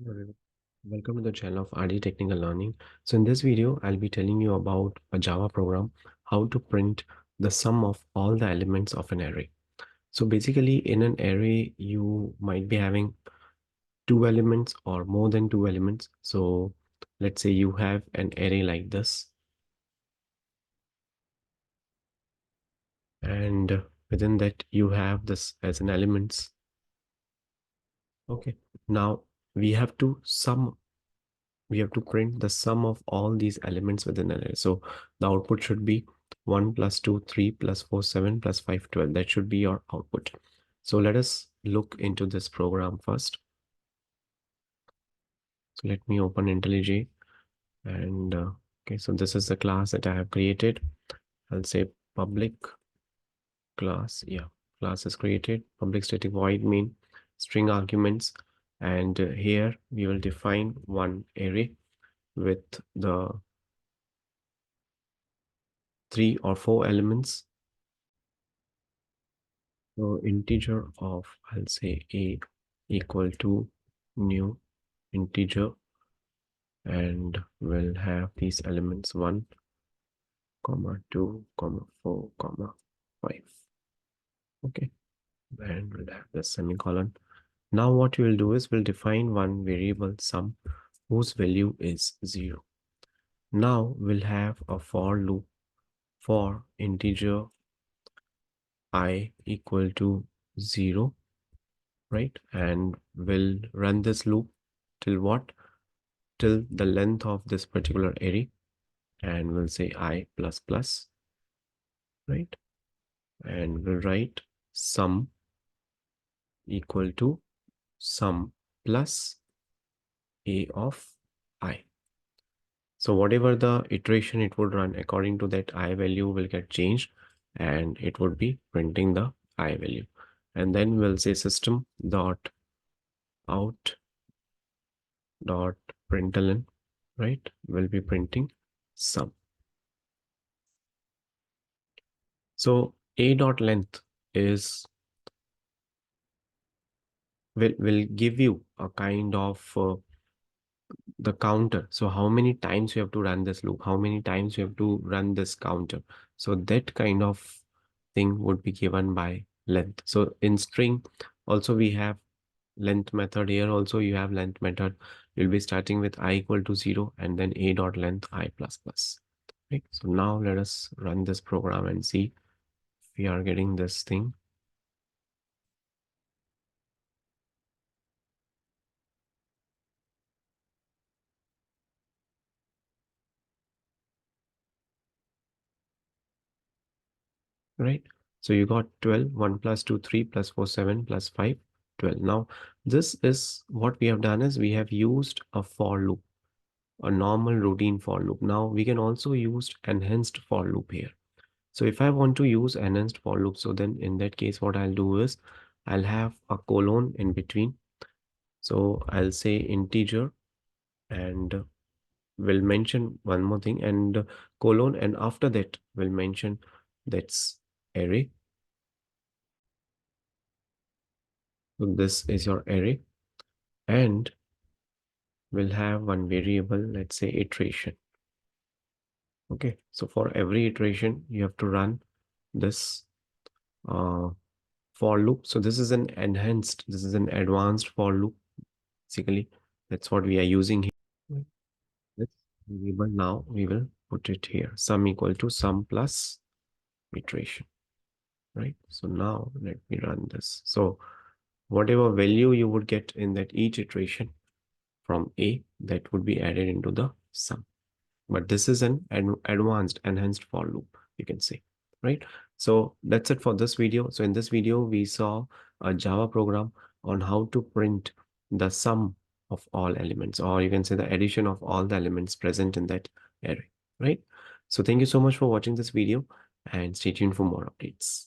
Hello. Welcome to the channel of RD Technical Learning. So in this video, I'll be telling you about a Java program, how to print the sum of all the elements of an array. So basically in an array, you might be having two elements or more than two elements. So let's say you have an array like this. And within that, you have this as an elements. Okay. Now we have to print the sum of all these elements within an array. So the output should be 1 plus 2, 3 plus 4, 7 plus 5, 12. That should be your output. So let us look into this program first. So let me open IntelliJ and okay, so this is the class that I have created. I'll say public class. Yeah, class is created, public static void main, string arguments. And here we will define one array with the 3 or 4 elements. So integer of, I'll say a equal to new integer, and we'll have these elements 1, comma 2, comma 4, comma 5. Okay, and we'll have the semicolon. Now what we will do is we'll define one variable sum whose value is 0. Now we'll have a for loop for integer I equal to 0, right? And we'll run this loop till what? Till the length of this particular array, and we'll say I plus plus, right? And we'll write sum equal to sum plus a of I. So whatever the iteration it would run, according to that I value will get changed, and it would be printing the I value. And then we'll say system dot out dot println, right? We'll be printing sum. So a dot length is will give you a kind of the counter. So how many times you have to run this loop, how many times you have to run this counter. So that kind of thing would be given by length. So in string also we have length method. Here also you have length method. You'll be starting with I equal to 0 and then a dot length I plus plus. Right. So now let us run this program and see if we are getting this thing. Right? So you got 12, 1 plus 2, 3 plus 4, 7 plus 5, 12. Now, this is what we have done is we have used a for loop, a normal routine for loop. Now, we can also use enhanced for loop here. So if I want to use enhanced for loop, so then in that case, what I'll do is I'll have a colon in between. So I'll say integer and we'll mention one more thing, and colon, and after that we'll mention that's array. So this is your array, and we'll have one variable, let's say iteration. Okay, so for every iteration, you have to run this for loop. So this is an advanced for loop. Basically, that's what we are using here. This variable now we will put it here. Sum equal to sum plus iteration. Right. So now let me run this. So whatever value you would get in that each iteration from A, that would be added into the sum. But this is an advanced enhanced for loop, you can say, right? So that's it for this video. So in this video, we saw a Java program on how to print the sum of all elements, or you can say the addition of all the elements present in that array, right? So thank you so much for watching this video and stay tuned for more updates.